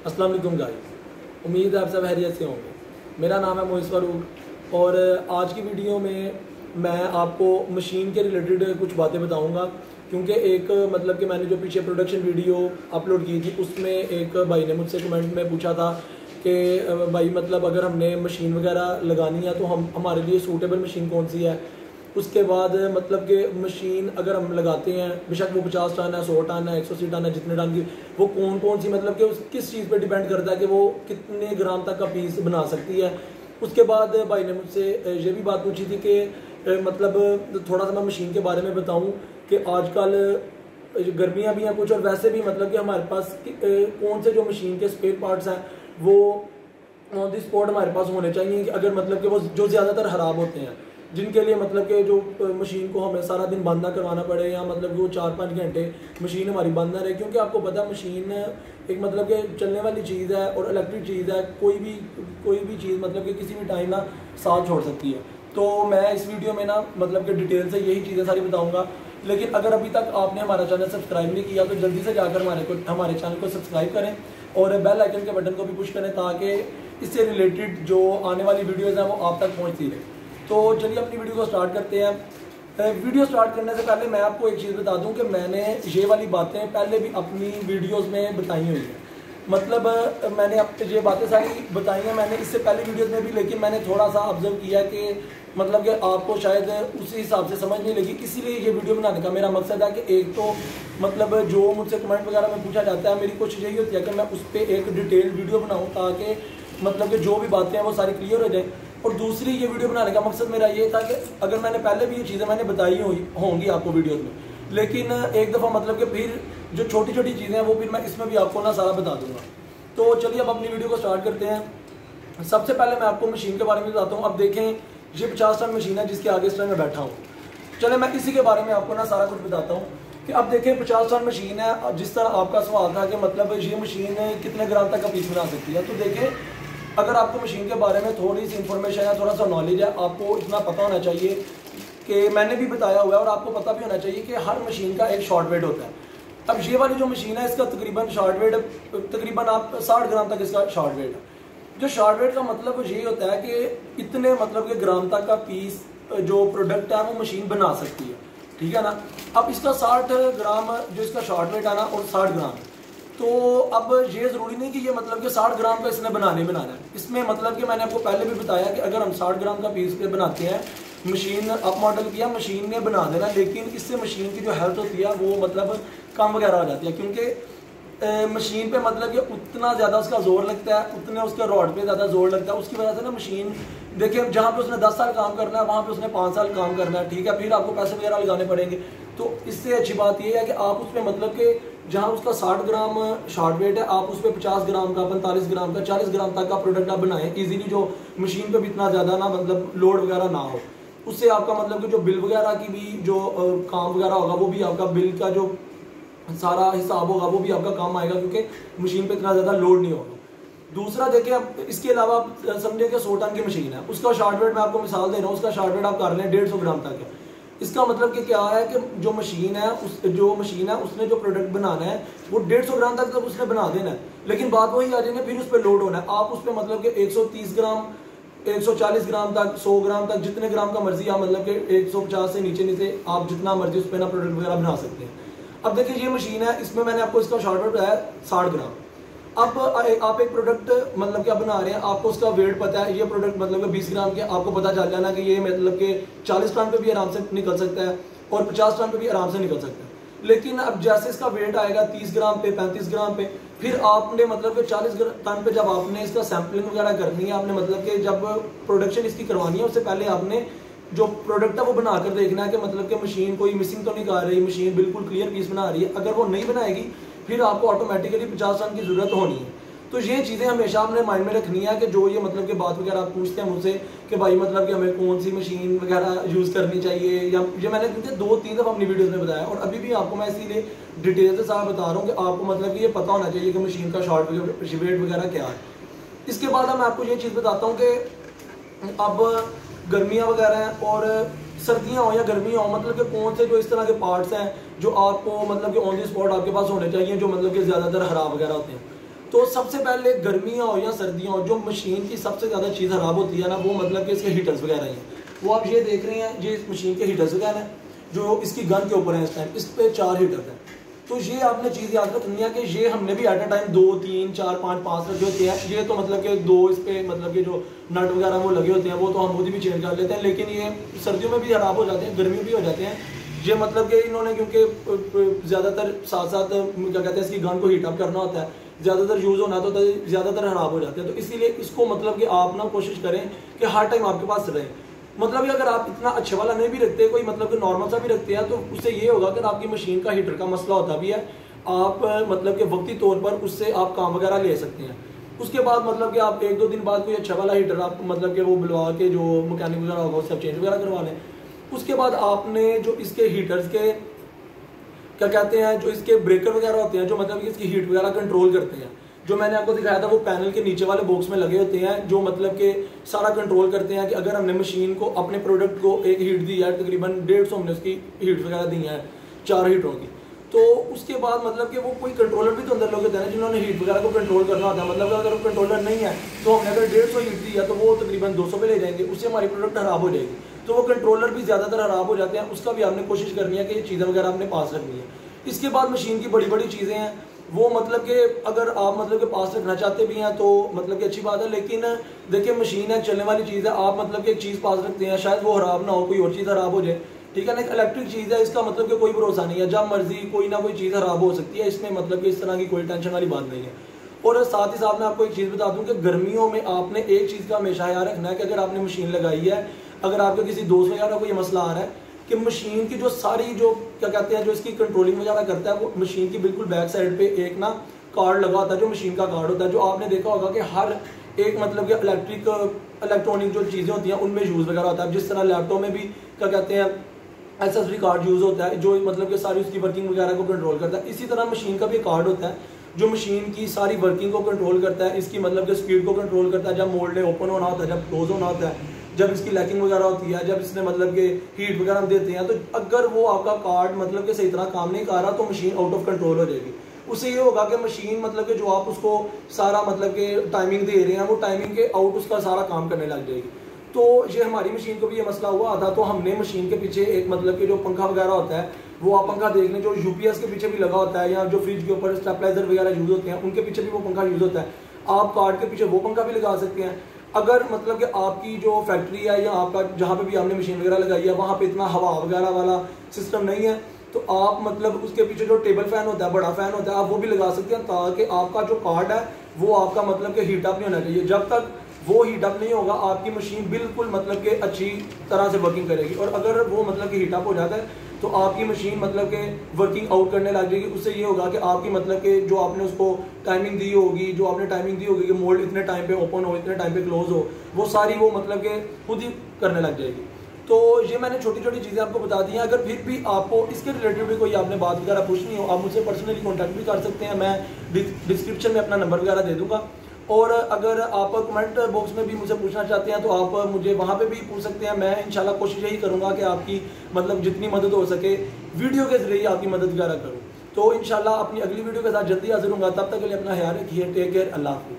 अस्सलाम वालेकुम गाइस, उम्मीद है आप सब खैरियत से होंगे। मेरा नाम है मोइस फारूक और आज की वीडियो में मैं आपको मशीन के रिलेटेड कुछ बातें बताऊंगा, क्योंकि एक मतलब कि मैंने जो पीछे प्रोडक्शन वीडियो अपलोड की थी उसमें एक भाई ने मुझसे कमेंट में पूछा था कि भाई मतलब अगर हमने मशीन वगैरह लगानी है तो हमारे लिए सूटेबल मशीन कौन सी है। उसके बाद मतलब कि मशीन अगर हम लगाते हैं, बेशक वो 50 टन है, 100 टन है, 180 टन है, जितने टन की, वो कौन कौन सी मतलब कि किस चीज़ पे डिपेंड करता है कि वो कितने ग्राम तक का पीस बना सकती है। उसके बाद भाई ने मुझसे ये भी बात पूछी थी कि मतलब थोड़ा सा मैं मशीन के बारे में बताऊं कि आजकल गर्मियां भी हैं कुछ, और वैसे भी मतलब कि हमारे पास कौन से जो मशीन के स्पेयर पार्ट्स हैं वो ऑन द स्पॉट हमारे पास होने चाहिए कि अगर मतलब कि वो जो ज़्यादातर ख़राब होते हैं, जिनके लिए मतलब कि जो मशीन को हमें सारा दिन बंद ना करवाना पड़े, या मतलब कि वो 4-5 घंटे मशीन हमारी बंद ना रहे। क्योंकि आपको पता है मशीन एक मतलब कि चलने वाली चीज़ है और इलेक्ट्रिक चीज़ है, कोई भी चीज़ मतलब कि किसी भी टाइम ना साथ छोड़ सकती है। तो मैं इस वीडियो में ना मतलब कि डिटेल से यही चीज़ें सारी बताऊँगा। लेकिन अगर अभी तक आपने हमारा चैनल सब्सक्राइब नहीं किया तो जल्दी से जाकर हमारे चैनल को सब्सक्राइब करें और बेल आइकन के बटन को भी पुश करें, ताकि इससे रिलेटेड जो आने वाली वीडियोज़ हैं वो आप तक पहुँचती रहे। तो चलिए अपनी वीडियो को स्टार्ट करते हैं। वीडियो स्टार्ट करने से पहले मैं आपको एक चीज़ बता दूं कि मैंने ये वाली बातें पहले भी अपनी वीडियोस में बताई हुई है। मतलब मैंने अब ये बातें सारी बताई हैं मैंने इससे पहले वीडियोस में भी, लेकिन मैंने थोड़ा सा ऑब्जर्व किया कि मतलब कि आपको शायद उसी हिसाब से समझ नहीं लगी, इसीलिए ये वीडियो बनाने का मेरा मकसद है कि एक तो मतलब जो मुझसे कमेंट वगैरह में पूछा जाता है, मेरी कोशिश यही होती है कि मैं उस पर एक डिटेल वीडियो बनाऊँ, ताकि मतलब कि जो भी बातें हैं वो सारी क्लियर हो जाए। और दूसरी ये वीडियो बनाने का मकसद मेरा ये था कि अगर मैंने पहले भी ये चीज़ें मैंने बताई होंगी आपको वीडियोस में, लेकिन एक दफ़ा मतलब कि फिर जो छोटी छोटी चीज़ें हैं वो फिर मैं इसमें भी आपको ना सारा बता दूंगा। तो चलिए अब अपनी वीडियो को स्टार्ट करते हैं। सबसे पहले मैं आपको मशीन के बारे में बताता हूँ। अब देखें, ये 50 टन मशीन है जिसके आगे इस टाइम मैं बैठा हूँ। चले मैं इसी के बारे में आपको ना सारा कुछ बताता हूँ कि अब देखें 50 टन मशीन है। जिस तरह आपका सवाल था कि मतलब ये मशीन कितने ग्राम तक का पीस बना सकती है, तो देखें अगर आपको मशीन के बारे में थोड़ी सी इन्फॉर्मेशन है, थोड़ा सा नॉलेज है, आपको इतना पता होना चाहिए कि मैंने भी बताया हुआ है और आपको पता भी होना चाहिए कि हर मशीन का एक शॉर्ट वेट होता है। अब ये वाली जो मशीन है इसका तकरीबन शॉर्ट वेट तकरीबन आप 60 ग्राम तक इसका शॉर्ट वेट है। जो शॉर्ट वेट का मतलब यही होता है कि इतने मतलब कि ग्राम तक का पीस जो प्रोडक्ट है वो मशीन बना सकती है, ठीक है ना। अब इसका 60 ग्राम जो इसका शॉर्ट वेट है ना, और 60 ग्राम, तो अब ये ज़रूरी नहीं कि ये मतलब कि 60 ग्राम का इसने बनाना है। इसमें मतलब कि मैंने आपको पहले भी बताया कि अगर हम 60 ग्राम का पीस पे बनाते हैं, मशीन अप मॉडल किया, मशीन ने बना देना, लेकिन इससे मशीन की जो हेल्थ होती है वो मतलब कम वगैरह हो जाती है, क्योंकि मशीन पे मतलब कि उतना ज़्यादा उसका जोर लगता है, उतने उसके रॉड पे ज़्यादा जोर लगता है। उसकी वजह से ना मशीन देखिए जहाँ पे उसने 10 साल काम करना है वहाँ पे उसने 5 साल काम करना है, ठीक है, फिर आपको पैसे वगैरह लगाने पड़ेंगे। तो इससे अच्छी बात यह है कि आप उसमें मतलब कि जहाँ उसका 60 ग्राम शॉर्ट वेट है, आप उस पर 50 ग्राम का, 45 ग्राम का, 40 ग्राम तक का प्रोडक्ट आप बनाएं इजीली, जो मशीन पे भी इतना ज़्यादा ना मतलब लोड वगैरह ना हो। उससे आपका मतलब कि जो बिल वगैरह की भी जो काम वगैरह होगा वो भी आपका बिल का जो सारा हिसाब होगा वो भी आपका काम आएगा, क्योंकि मशीन पे इतना ज़्यादा लोड नहीं होगा। दूसरा देखिए, अब इसके अलावा आप समझे कि 100 टन की मशीन है, उसका शॉर्ट वेट मैं आपको मिसाल दे रहा हूँ, उसका शॉर्ट वेट आप कर लें 150 ग्राम तक है। इसका मतलब कि क्या है कि जो मशीन है उसने जो प्रोडक्ट बनाना है वो 150 ग्राम तक उसने बना देना है, लेकिन बात वही आ जाएगी फिर उस पर लोड होना है। आप उस पर मतलब कि 130 ग्राम, 140 ग्राम तक, 100 ग्राम तक, जितने ग्राम का मर्जी आप मतलब कि 150 से नीचे आप जितना मर्जी उस पर ना प्रोडक्ट वगैरह बना सकते हैं। अब देखिए ये मशीन है, इसमें मैंने आपको इसका शॉर्ट वेट बताया 60 ग्राम। अब आप एक प्रोडक्ट मतलब क्या बना रहे हैं, आपको उसका वेट पता है, ये प्रोडक्ट मतलब कि 20 ग्राम के, आपको पता चल जाना कि ये मतलब कि 40 टन पे भी आराम से निकल सकता है और 50 टन पे भी आराम से निकल सकता है। लेकिन अब जैसे इसका वेट आएगा 30 ग्राम पे, 35 ग्राम पे, फिर आपने मतलब कि 40 टन पे जब आपने इसका सैम्पलिंग वगैरह करनी है, आपने मतलब कि जब प्रोडक्शन इसकी करवानी है उससे पहले आपने जो प्रोडक्ट है वो बनाकर देखना है कि मतलब कि मशीन कोई मिसिंग तो नहीं कर रही, मशीन बिल्कुल क्लियर पीस बना रही है। अगर वो नहीं बनाएगी फिर आपको ऑटोमेटिकली 50 टन की ज़रूरत होनी है। तो ये चीज़ें हमेशा अपने माइंड में रखनी है कि जो ये मतलब कि बात वगैरह आप पूछते हैं मुझसे कि भाई मतलब कि हमें कौन सी मशीन वगैरह यूज़ करनी चाहिए, या ये मैंने 2-3 दफ़ा अपनी वीडियोस में बताया और अभी भी आपको मैं इसीलिए डिटेल से सारा बता रहा हूँ कि आपको मतलब कि ये पता होना चाहिए कि मशीन का शॉर्ट वेट वगैरह क्या है। इसके बाद मैं आपको ये चीज़ बताता हूँ कि अब गर्मियाँ वगैरह हैं और सर्दियाँ हो या गर्मियाँ हो, मतलब कि कौन से जो इस तरह के पार्ट्स हैं जो आपको मतलब कि ऑन द स्पॉट आपके पास होने चाहिए, जो मतलब कि ज़्यादातर ख़राब वगैरह होते हैं। तो सबसे पहले गर्मियाँ हो या सर्दियाँ हो, जो मशीन की सबसे ज़्यादा चीज़ ख़राब होती है ना, वो मतलब कि इसके हीटर्स वगैरह हैं। वो आप ये देख रहे हैं, ये इस मशीन के हीटर्स वगैरह हैं जो इसकी गन के ऊपर हैं। इस टाइम इस पर 4 हीटर हैं। तो ये आपने चीज़ याद रखनी है कि ये हमने भी एट अ टाइम 2 3 4 5 5 रखे होते हैं। ये तो मतलब कि 2 इस पे मतलब कि जो नट वगैरह वो लगे होते हैं, वो तो हम खुद भी चेंज कर लेते हैं, लेकिन ये सर्दियों में भी खराब हो जाते हैं, गर्मी भी हो जाते हैं। ये मतलब कि इन्होंने क्योंकि ज़्यादातर साथ साथ क्या कहते हैं इसकी गन को हीटअप करना होता है, ज़्यादातर यूज़ होना तो ज़्यादातर खराब हो जाते हैं। तो इसीलिए इसको मतलब कि आप ना कोशिश करें कि हर टाइम आपके पास रहे। मतलब कि अगर आप इतना अच्छे वाला नहीं भी रखते, कोई मतलब कि नॉर्मल सा भी रखते हैं, तो उससे ये होगा कि आपकी मशीन का हीटर का मसला होता भी है, आप मतलब कि वक्ती तौर पर उससे आप काम वगैरह ले सकते हैं। उसके बाद मतलब कि आप 1-2 दिन बाद कोई अच्छा वाला हीटर आप मतलब कि वो बुलवा के जो मैकेनिक वगैरह होगा उससे चेंज वगैरह करवा लें। उसके बाद आपने जो इसके हीटर्स के क्या कहते हैं, जो इसके ब्रेकर वगैरह होते हैं, जो मतलब कि इसकी हीट वगैरह कंट्रोल करते हैं, जो मैंने आपको दिखाया था वो पैनल के नीचे वाले बॉक्स में लगे होते हैं, जो मतलब कि सारा कंट्रोल करते हैं कि अगर हमने मशीन को अपने प्रोडक्ट को एक हीट दी है, तकरीबन 150 हमने उसकी हीट वगैरह दी है 4 हीटरों की, तो उसके बाद मतलब कि वो कोई कंट्रोलर भी तो अंदर लोग होते हैं जिन्होंने हीट वगैरह को कंट्रोल करना होता है। मतलब अगर वो कंट्रोलर नहीं है तो हमने अगर 150 हीट दी है तो वो तकरीबन 200 पे ले जाएंगे, उससे हमारी प्रोडक्ट खराब हो जाएगी। तो वो कंट्रोलर भी ज़्यादातर खराब हो जाते हैं, उसका भी आपने कोशिश करनी है कि ये चीज़ें वगैरह अपने पास रखनी है। इसके बाद मशीन की बड़ी बड़ी चीज़ें हैं, वो मतलब कि अगर आप मतलब के पास रखना चाहते भी हैं तो मतलब कि अच्छी बात है, लेकिन देखिए मशीन है, चलने वाली चीज़ है, आप मतलब कि एक चीज़ पास रखते हैं, शायद वो खराब ना हो, कोई और चीज़ खराब हो जाए, ठीक है ना। एक इलेक्ट्रिक चीज़ है, इसका मतलब कि कोई भरोसा नहीं है, जब मर्जी कोई ना कोई चीज़ खराब हो सकती है, इसमें मतलब कि इस तरह की कोई टेंशन वाली बात नहीं है। और साथ ही साथ मैं आपको एक चीज़ बता दूं कि गर्मियों में आपने एक चीज़ का हमेशा याद रखना है कि अगर आपने मशीन लगाई है, अगर आपके किसी दोस्त वगैरह को ये मसला आ रहा है कि मशीन की जो सारी जो क्या कहते हैं जो इसकी कंट्रोलिंग वगैरह करता है, वो मशीन की बिल्कुल बैक साइड पे एक ना कार्ड लगा होता है, जो मशीन का कार्ड होता है, जो आपने देखा होगा कि हर एक मतलब कि इलेक्ट्रॉनिक जो चीज़ें होती हैं उनमें यूज़ वगैरह होता है। जिस तरह लैपटॉप में भी क्या कहते हैं एसएसडी कार्ड यूज़ होता है, जो मतलब कि सारी उसकी वर्किंग वगैरह को कंट्रोल करता है। इसी तरह मशीन का भी कार्ड होता है जो मशीन की सारी वर्किंग को कंट्रोल करता है, इसकी मतलब कि स्पीड को कंट्रोल करता है, जब मोल्ड ओपन होना होता है, जब क्लोज होना होता है, जब इसकी लैकिंग वगैरह होती है, जब इसने मतलब कि हीट वगैरह देते हैं। तो अगर वो आपका कार्ड मतलब कि सही तरह काम नहीं कर रहा तो मशीन आउट ऑफ कंट्रोल हो जाएगी। उससे ये होगा कि मशीन मतलब कि जो आप उसको सारा मतलब कि टाइमिंग दे रहे हैं, वो टाइमिंग के आउट उसका सारा काम करने लग जाएगी। तो ये हमारी मशीन को भी ये मसला हुआ था, तो हमने मशीन के पीछे एक मतलब कि जो पंखा वगैरह होता है, वो आप पंखा देख लें, जो यूपीएस के पीछे भी लगा होता है, या जो फ्रिज के ऊपर स्टेबलाइजर वगैरह यूज होते हैं उनके पीछे भी वो पंखा यूज होता है। आप कार्ड के पीछे वो पंखा भी लगा सकते हैं। अगर मतलब कि आपकी जो फैक्ट्री है या आपका जहाँ पे भी आपने मशीन वगैरह लगाई है वहाँ पे इतना हवा वगैरह वाला सिस्टम नहीं है, तो आप मतलब उसके पीछे जो टेबल फैन होता है, बड़ा फैन होता है, आप वो भी लगा सकते हैं, ताकि आपका जो कार्ड है वो आपका मतलब कि हीटअप नहीं होना चाहिए। जब तक वो हीटअप नहीं होगा आपकी मशीन बिल्कुल मतलब कि अच्छी तरह से वर्किंग करेगी, और अगर वो मतलब कि हीटअप हो जाता है तो आपकी मशीन मतलब कि वर्किंग आउट करने लग जाएगी। उससे ये होगा कि आपकी मतलब कि जो आपने उसको टाइमिंग दी होगी, जो आपने टाइमिंग दी होगी कि मोल्ड इतने टाइम पे ओपन हो, इतने टाइम पे क्लोज हो, वो सारी वो मतलब कि खुद ही करने लग जाएगी। तो ये मैंने छोटी छोटी चीज़ें आपको बता दी हैं। अगर फिर भी आपको इसके रिलेटेड भी कोई आपने बात वगैरह पूछनी हो, आप मुझसे पर्सनली कॉन्टैक्ट भी कर सकते हैं, मैं डिस्क्रिप्शन में अपना नंबर वगैरह दे दूँगा। और अगर आप कमेंट बॉक्स में भी मुझे पूछना चाहते हैं तो आप मुझे वहाँ पे भी पूछ सकते हैं। मैं इंशाल्लाह कोशिश यही करूँगा कि आपकी मतलब जितनी मदद हो सके वीडियो के जरिए आपकी मदद वगैरह करूँ। तो इंशाल्लाह अपनी अगली वीडियो के साथ जल्दी हाजिर होऊंगा। तब तक के लिए अपना ख्याल रखिए। Take care. अल्लाह हाफ़िज़।